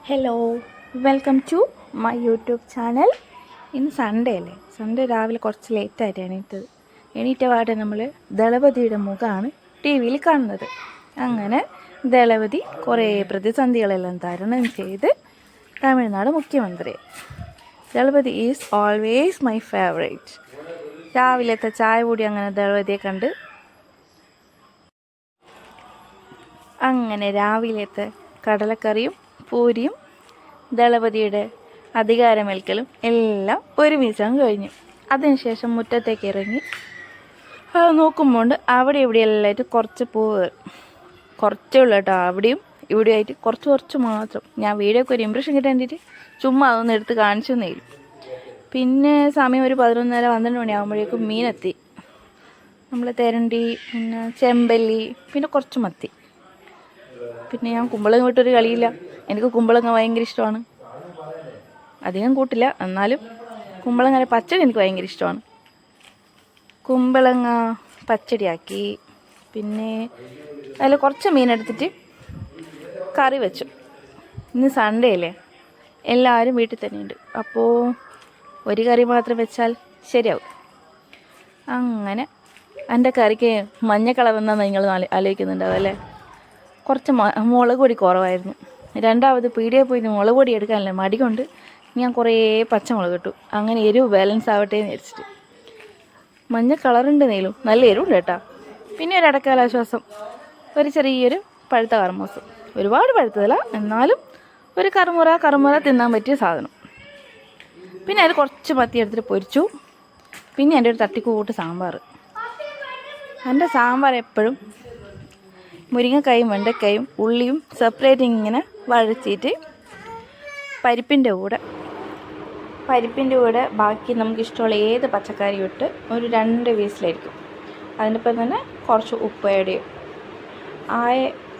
Hello, welcome to my YouTube channel. ഇന്ന് Sunday അല്ലേ. Sunday രാവിലെ കുറച്ച് ലേറ്റായിട്ട് എണീറ്റ പാടെ നമ്മൾ ദളപതിയുടെ മുഖമാണ് ടി വിയിൽ കാണുന്നത്. അങ്ങനെ ദളപതി കുറേ പ്രതിസന്ധികളെല്ലാം തരണം ചെയ്ത് തമിഴ്നാട് മുഖ്യമന്ത്രി. Thalapathy is always my favourite. രാവിലത്തെ ചായ കൂടി അങ്ങനെ ദളപതിയെ കണ്ട് അങ്ങനെ രാവിലത്തെ കടലക്കറിയും പൂരിയും ദളപതിയുടെ അധികാരമേൽക്കലും എല്ലാം ഒരുമിച്ചങ്ങ് കഴിഞ്ഞു. അതിനുശേഷം മുറ്റത്തേക്ക് ഇറങ്ങി നോക്കുമ്പോൾ അവിടെ ഇവിടെയെല്ലാമായിട്ട് കുറച്ച് പൂവ്, കുറച്ചേ ഉള്ളൂ കേട്ടോ. അവിടെയും ഇവിടെയായിട്ട് കുറച്ച് മാത്രം. ഞാൻ വീഡിയോക്ക് ഒരു ഇമ്പ്രഷൻ കിട്ടാൻ വേണ്ടിയിട്ട് ചുമ്മാ അതൊന്നും എടുത്ത് കാണിച്ചു തന്നേലും. പിന്നെ സമയം ഒരു 11:30 12 മണിയാകുമ്പോഴേക്കും മീനെത്തി. നമ്മൾ തെരണ്ടി, പിന്നെ ചെമ്പല്ലി, പിന്നെ കുറച്ച് മത്തി. പിന്നെ ഞാൻ കുമ്പളങ്ങ വിട്ടൊരു കളിയില്ല. എനിക്ക് കുമ്പളങ്ങ ഭയങ്കര ഇഷ്ടമാണ്. അധികം കൂട്ടില്ല, എന്നാലും കുമ്പളങ്ങ പച്ചടി എനിക്ക് ഭയങ്കര ഇഷ്ടമാണ്. കുമ്പളങ്ങ പച്ചടിയാക്കി. പിന്നെ അതിൽ കുറച്ച് മീനെടുത്തിട്ട് കറി വെച്ചു. ഇന്ന് സൺഡേ അല്ലേ, എല്ലാവരും വീട്ടിൽ തന്നെയുണ്ട്. അപ്പോൾ ഒരു കറി മാത്രം വെച്ചാൽ ശരിയാവും. അങ്ങനെ എൻ്റെ കറിക്ക് മഞ്ഞ കളറെന്നാണ് നിങ്ങൾ ആലോചിക്കുന്നുണ്ടാവും അല്ലേ. കുറച്ച് മുളക് പൊടി കുറവായിരുന്നു. രണ്ടാമത് പീടികയിൽ പോയി മുളക് പൊടി എടുക്കാനല്ലേ മടി കൊണ്ട് ഞാൻ കുറേ പച്ചമുളക് ഇട്ടു. അങ്ങനെ എരിവ് ബാലൻസ് ആവട്ടെ എന്ന് വിചാരിച്ചിട്ട്. മഞ്ഞ കളറുണ്ട് നീലും, നല്ല എരിവുണ്ട് കേട്ടോ. പിന്നെ ഒരു ഇടക്കാലാശ്വാസം, ഒരു ചെറിയൊരു പഴുത്ത കർമൂസം. ഒരുപാട് പഴുത്തതല്ല, എന്നാലും ഒരു കറുമുറ തിന്നാൻ പറ്റിയ സാധനം. പിന്നെ അതിൽ കുറച്ച് മത്തി എടുത്തിട്ട് പൊരിച്ചു. പിന്നെ എൻ്റെ ഒരു തട്ടിക്കൂട്ട് സാമ്പാർ. എൻ്റെ സാമ്പാർ എപ്പോഴും മുരിങ്ങക്കായും വെണ്ടക്കായും ഉള്ളിയും സെപ്പറേറ്റ് ഇങ്ങനെ വഴച്ചിട്ട് പരിപ്പിൻ്റെ കൂടെ ബാക്കി നമുക്ക് ഇഷ്ടമുള്ള ഏത് പച്ചക്കറിയും ഇട്ട് ഒരു 2 വീസിലായിരിക്കും. അതിനൊപ്പം തന്നെ കുറച്ച് ഉപ്പ് ആഡ് ചെയ്യും. ആ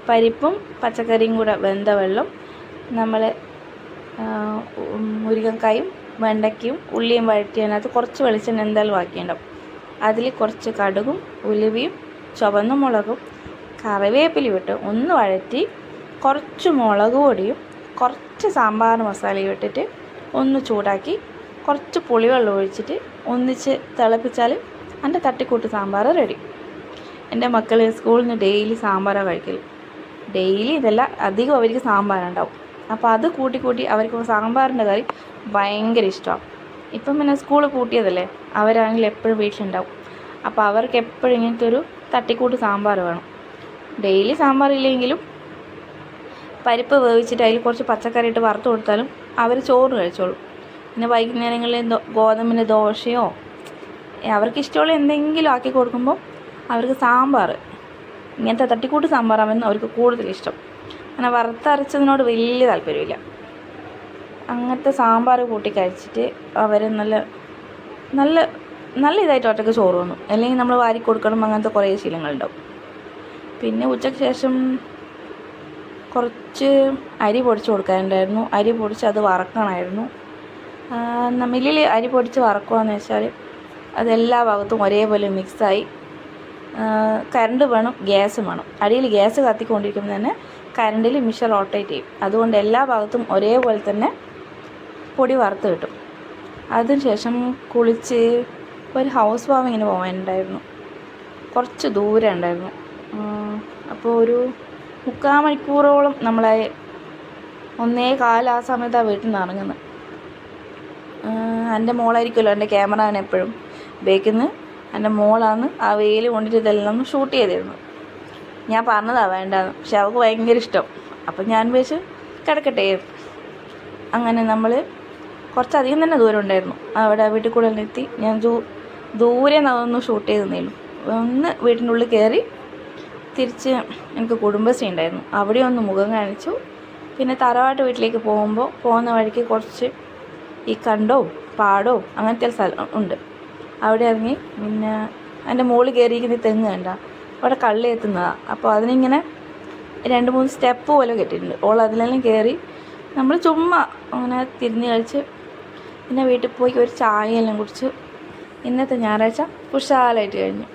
പരിപ്പും പച്ചക്കറിയും കൂടെ വെന്ത വെള്ളം നമ്മൾ മുരിങ്ങക്കായും വെണ്ടയ്ക്കയും ഉള്ളിയും വഴറ്റിയതിനകത്ത് കുറച്ച് വെളിച്ചെണ്ണ എന്തായാലും ബാക്കിയുണ്ടാവും. അതിൽ കുറച്ച് കടുകും ഉലുവയും ചുവന്ന മുളകും കറിവേപ്പിലയും ഇട്ട് ഒന്ന് വഴറ്റി കുറച്ച് മുളക് പൊടിയും കുറച്ച് സാമ്പാർ മസാലയും ഇട്ടിട്ട് ഒന്ന് ചൂടാക്കി കുറച്ച് പുളിവെള്ളം ഒഴിച്ചിട്ട് ഒന്നിച്ച് തിളപ്പിച്ചാൽ എൻ്റെ തട്ടിക്കൂട്ട് സാമ്പാർ റെഡി. എൻ്റെ മക്കൾ സ്കൂളിൽ നിന്ന് ഡെയിലി സാമ്പാറാണ് കഴിക്കൽ. ഡെയിലി ഇതല്ല, അധികം അവർക്ക് സാമ്പാറുണ്ടാവും. അപ്പോൾ അത് കൂട്ടി അവർക്ക് സാമ്പാറിൻ്റെ കറി ഭയങ്കര ഇഷ്ടമാണ്. ഇപ്പം പിന്നെ സ്കൂൾ കൂട്ടിയതല്ലേ, അവരാണെങ്കിൽ എപ്പോഴും വീട്ടിലുണ്ടാവും. അപ്പോൾ അവർക്ക് എപ്പോഴും ഇങ്ങനത്തെ ഒരു തട്ടിക്കൂട്ട് സാമ്പാർ വേണം. ഡെയിലി സാമ്പാറില്ലെങ്കിലും പരിപ്പ് വേവിച്ചിട്ട് അതിൽ കുറച്ച് പച്ചക്കറി ഇട്ട് വറുത്ത് കൊടുത്താലും അവർ ചോറ് കഴിച്ചോളും. പിന്നെ വൈകുന്നേരങ്ങളിൽ ഗോതമ്പിൻ്റെ ദോശയോ അവർക്ക് ഇഷ്ടമുള്ള എന്തെങ്കിലും ആക്കി കൊടുക്കുമ്പോൾ അവർക്ക് സാമ്പാർ, ഇങ്ങനത്തെ തട്ടിക്കൂട്ട് സാമ്പാറാകുമെന്ന് അവർക്ക് കൂടുതൽ ഇഷ്ടം. അങ്ങനെ വറുത്തരച്ചതിനോട് വലിയ താല്പര്യമില്ല. അങ്ങനത്തെ സാമ്പാർ കൂട്ടി കഴിച്ചിട്ട് അവർ നല്ല ഇതായിട്ട് ഒറ്റയ്ക്ക് ചോറ് വന്നു. അല്ലെങ്കിൽ നമ്മൾ വാരി കൊടുക്കണം, അങ്ങനത്തെ കുറേ ശീലങ്ങളുണ്ടാവും. പിന്നെ ഉച്ചയ്ക്ക് ശേഷം കുറച്ച് അരി പൊടിച്ച് കൊടുക്കാനുണ്ടായിരുന്നു. അരി പൊടിച്ച് അത് വറക്കണമായിരുന്നു. മില്ലിൽ അരി പൊടിച്ച് വറക്കുകയെന്ന് വെച്ചാൽ അതെല്ലാ ഭാഗത്തും ഒരേപോലെ മിക്സായി. കറണ്ട് വേണം, ഗ്യാസും വേണം. അടിയിൽ ഗ്യാസ് കത്തിക്കൊണ്ടിരിക്കുമ്പോൾ തന്നെ കറണ്ടിൽ മിക്സർ റൊട്ടേറ്റ് ചെയ്യും. അതുകൊണ്ട് എല്ലാ ഭാഗത്തും ഒരേപോലെ തന്നെ പൊടി വറുത്ത് കിട്ടും. അതിനുശേഷം കുളിച്ച് ഒരു ഹൗസ് വാമിങ്ങിന് പോകാനുണ്ടായിരുന്നു. കുറച്ച് ദൂരം ഉണ്ടായിരുന്നു. അപ്പോൾ ഒരു 3/4 മണിക്കൂറോളം നമ്മളെ 1:15 ആ സമയത്താണ് വീട്ടിൽ നിന്ന് ഇറങ്ങുന്നത്. എൻ്റെ മോളായിരിക്കുമല്ലോ എൻ്റെ ക്യാമറമാൻ എപ്പോഴും ഉപയോഗിക്കുന്നത്. എൻ്റെ മോളാണ് ആ വെയിൽ കൊണ്ടിട്ട് ഇതെല്ലാം ഷൂട്ട് ചെയ്തിരുന്നത്. ഞാൻ പറഞ്ഞതാണ് വേണ്ടാന്ന്, പക്ഷെ അവൾക്ക് ഭയങ്കര ഇഷ്ടം. അപ്പം ഞാൻ വെച്ച് കിടക്കട്ടെ. അങ്ങനെ നമ്മൾ കുറച്ചധികം തന്നെ ദൂരം ഉണ്ടായിരുന്നു. അവിടെ വീട്ടിൽ കൂടെ എത്തി. ഞാൻ ദൂരെ അതൊന്ന് ഷൂട്ട് ചെയ്ത് തന്നേലും. ഒന്ന് വീട്ടിൻ്റെ ഉള്ളിൽ കയറി തിരിച്ച് എനിക്ക് കുടുംബശ്രീ ഉണ്ടായിരുന്നു, അവിടെ ഒന്ന് മുഖം കാണിച്ചു. പിന്നെ തറവാട്ട് വീട്ടിലേക്ക് പോകുന്ന വഴിക്ക് കുറച്ച് ഈ കണ്ടവും പാടവും അങ്ങനത്തെ സ്ഥലം ഉണ്ട്. അവിടെ ഇറങ്ങി. പിന്നെ എൻ്റെ മോള് കയറിയിരിക്കുന്ന തെങ്ങ് കണ്ട അവിടെ കള്ളി എത്തുന്നതാണ്. അപ്പോൾ അതിനിങ്ങനെ 2-3 സ്റ്റെപ്പ് പോലെ കെട്ടിയിട്ടുണ്ട്. അതിലെല്ലാം കയറി നമ്മൾ ചുമ്മാ അങ്ങനെ തിരിഞ്ഞ് കളിച്ച് പിന്നെ വീട്ടിൽ പോയി ഒരു ചായ എല്ലാം കുടിച്ച് ഇന്നത്തെ ഞായറാഴ്ച കുശാലായിട്ട് കഴിഞ്ഞു.